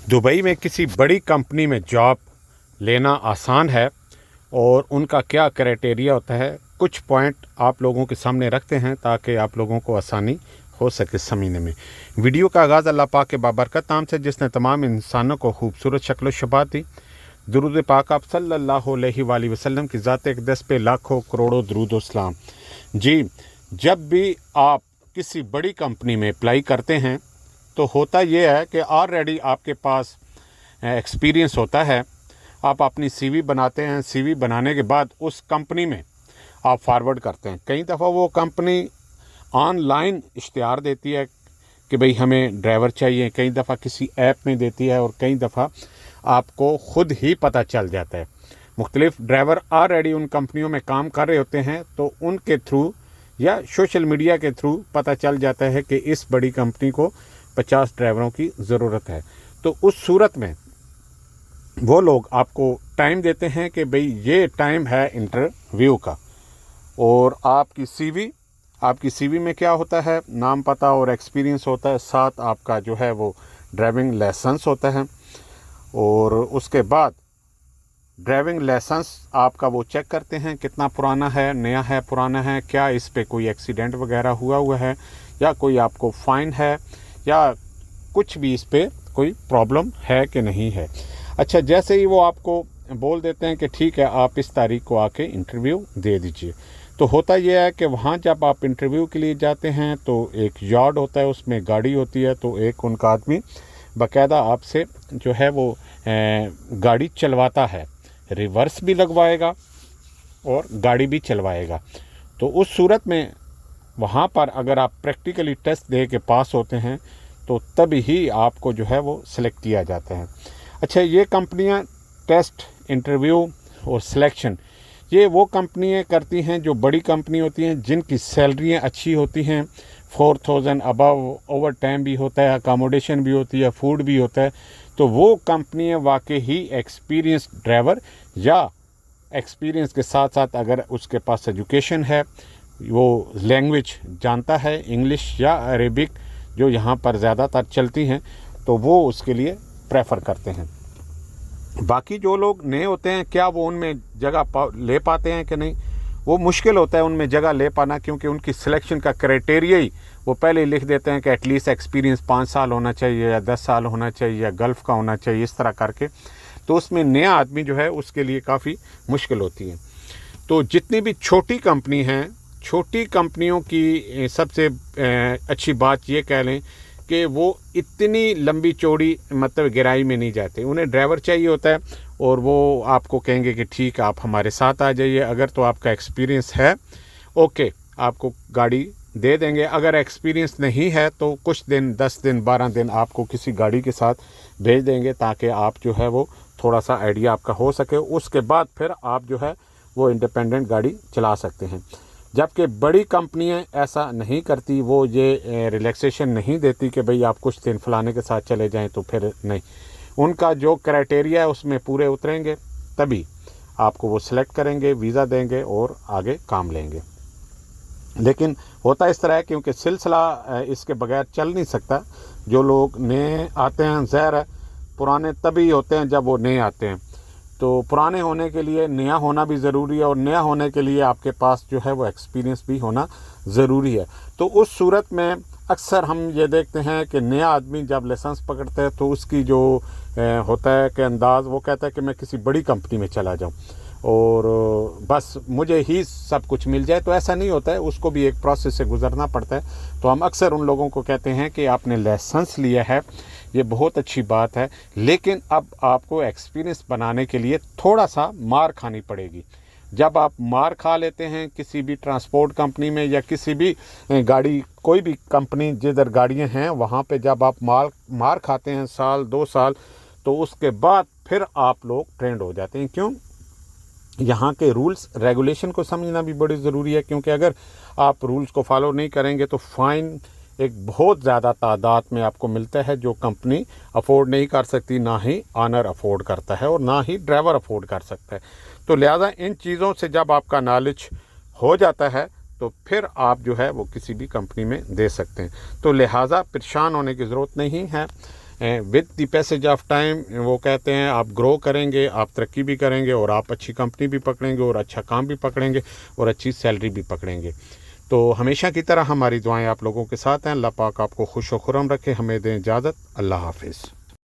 Dubai में किसी बड़ी कंपनी में जॉब लेना आसान है और उनका क्या क्राइटेरिया होता है, कुछ पॉइंट आप लोगों के सामने रखते हैं ताकि आप लोगों को आसानी हो सके समझने में। वीडियो का आगाज़ अल्लाह पाक के बाबरकत नाम से जिसने तमाम इंसानों को खूबसूरत शक्ल शबात दी। दुरूद पाक आप सल्लल्लाहु अलैहि वसल्लम की ज़ात अक़दस पे लाखों करोड़ों दुरूद व सलाम। जी, जब भी आप किसी बड़ी कंपनी में अप्लाई करते हैं तो होता ये है कि ऑलरेडी आपके पास एक्सपीरियंस होता है। आप अपनी सीवी बनाते हैं, सीवी बनाने के बाद उस कंपनी में आप फॉरवर्ड करते हैं। कई दफ़ा वो कंपनी ऑनलाइन इश्तिहार देती है कि भाई हमें ड्राइवर चाहिए, कई दफ़ा किसी ऐप में देती है और कई दफ़ा आपको ख़ुद ही पता चल जाता है। मुख्तलिफ ड्राइवर ऑलरेडी उन कंपनियों में काम कर रहे होते हैं तो उनके थ्रू या सोशल मीडिया के थ्रू पता चल जाता है कि इस बड़ी कंपनी को 50 ड्राइवरों की ज़रूरत है। तो उस सूरत में वो लोग आपको टाइम देते हैं कि भाई ये टाइम है इंटरव्यू का, और आपकी सीवी में क्या होता है, नाम पता और एक्सपीरियंस होता है, साथ आपका जो है वो ड्राइविंग लाइसेंस होता है। और उसके बाद ड्राइविंग लाइसेंस आपका वो चेक करते हैं कितना पुराना है, नया है, पुराना है, क्या इस पे कोई एक्सीडेंट वगैरह हुआ है या कोई आपको फ़ाइन है या कुछ भी इस पे कोई प्रॉब्लम है कि नहीं है। अच्छा, जैसे ही वो आपको बोल देते हैं कि ठीक है आप इस तारीख को आके इंटरव्यू दे दीजिए, तो होता यह है कि वहाँ जब आप इंटरव्यू के लिए जाते हैं तो एक यार्ड होता है, उसमें गाड़ी होती है, तो एक उनका आदमी बाकायदा आपसे जो है वो गाड़ी चलवाता है, रिवर्स भी लगवाएगा और गाड़ी भी चलवाएगा। तो उस सूरत में वहाँ पर अगर आप प्रैक्टिकली टेस्ट दे के पास होते हैं तो तभी ही आपको जो है वो सिलेक्ट किया जाता है। अच्छा, ये कंपनियाँ टेस्ट, इंटरव्यू और सिलेक्शन ये वो कंपनियाँ करती हैं जो बड़ी कंपनी होती हैं, जिनकी सैलरियाँ अच्छी होती हैं, 4000 अबव, ओवर टाइम भी होता है, अकोमोडेशन भी होती है, फूड भी होता है। तो वो कंपनियाँ वाकई ही एक्सपीरियंस ड्राइवर या एक्सपीरियंस के साथ साथ अगर उसके पास एजुकेशन है, वो लैंग्वेज जानता है, इंग्लिश या अरेबिक जो यहाँ पर ज़्यादातर चलती हैं, तो वो उसके लिए प्रेफर करते हैं। बाकी जो लोग नए होते हैं, क्या वो उनमें जगह ले पाते हैं कि नहीं, वो मुश्किल होता है उनमें जगह ले पाना, क्योंकि उनकी सिलेक्शन का क्राइटेरिया ही वो पहले ही लिख देते हैं कि एटलीस्ट एक्सपीरियंस 5 साल होना चाहिए या 10 साल होना चाहिए या गल्फ़ का होना चाहिए, इस तरह करके। तो उसमें नया आदमी जो है उसके लिए काफ़ी मुश्किल होती है। तो जितनी भी छोटी कंपनी हैं, छोटी कंपनियों की सबसे अच्छी बात ये कह लें कि वो इतनी लंबी चौड़ी मतलब गहराई में नहीं जाते। उन्हें ड्राइवर चाहिए होता है और वो आपको कहेंगे कि ठीक है आप हमारे साथ आ जाइए, अगर तो आपका एक्सपीरियंस है ओके आपको गाड़ी दे देंगे, अगर एक्सपीरियंस नहीं है तो कुछ दिन 10 दिन 12 दिन आपको किसी गाड़ी के साथ भेज देंगे ताकि आप जो है वो थोड़ा सा आइडिया आपका हो सके। उसके बाद फिर आप जो है वो इंडिपेंडेंट गाड़ी चला सकते हैं। जबकि बड़ी कंपनियां ऐसा नहीं करती, वो ये रिलैक्सेशन नहीं देती कि भाई आप कुछ दिन फलाने के साथ चले जाएं, तो फिर नहीं, उनका जो क्राइटेरिया है उसमें पूरे उतरेंगे तभी आपको वो सिलेक्ट करेंगे, वीज़ा देंगे और आगे काम लेंगे। लेकिन होता इस तरह है क्योंकि सिलसिला इसके बगैर चल नहीं सकता। जो लोग नए आते हैं, ज़ाहिर है पुराने तभी होते हैं जब वो नए आते हैं, तो पुराने होने के लिए नया होना भी ज़रूरी है और नया होने के लिए आपके पास जो है वो एक्सपीरियंस भी होना ज़रूरी है। तो उस सूरत में अक्सर हम ये देखते हैं कि नया आदमी जब लाइसेंस पकड़ता है तो उसकी जो होता है कि अंदाज़, वो कहता है कि मैं किसी बड़ी कंपनी में चला जाऊं और बस मुझे ही सब कुछ मिल जाए। तो ऐसा नहीं होता है, उसको भी एक प्रोसेस से गुज़रना पड़ता है। तो हम अक्सर उन लोगों को कहते हैं कि आपने लाइसेंस लिया है, ये बहुत अच्छी बात है, लेकिन अब आपको एक्सपीरियंस बनाने के लिए थोड़ा सा मार खानी पड़ेगी। जब आप मार खा लेते हैं किसी भी ट्रांसपोर्ट कंपनी में या किसी भी गाड़ी, कोई भी कंपनी जिधर गाड़ियां हैं वहाँ पे जब आप मार खाते हैं साल 2 साल, तो उसके बाद फिर आप लोग ट्रेंड हो जाते हैं। क्यों? यहाँ के रूल्स रेगुलेशन को समझना भी बड़ी ज़रूरी है, क्योंकि अगर आप रूल्स को फॉलो नहीं करेंगे तो फ़ाइन एक बहुत ज़्यादा तादाद में आपको मिलता है, जो कंपनी अफोर्ड नहीं कर सकती, ना ही ऑनर अफोर्ड करता है और ना ही ड्राइवर अफोर्ड कर सकता है। तो लिहाजा इन चीज़ों से जब आपका नॉलेज हो जाता है तो फिर आप जो है वो किसी भी कंपनी में दे सकते हैं। तो लिहाजा परेशान होने की ज़रूरत नहीं है। With the passage of time وہ کہتے ہیں آپ گرو کریں گے، آپ ترقی بھی کریں گے، اور آپ اچھی کمپنی بھی پکڑیں گے، اور اچھا کام بھی پکڑیں گے، اور اچھی سیلری بھی پکڑیں گے۔ تو ہمیشہ کی طرح ہماری دعائیں آپ لوگوں کے ساتھ ہیں۔ اللہ پاک آپ کو خوش و خرم رکھے۔ ہمیں دیں اجازت۔ اللہ حافظ۔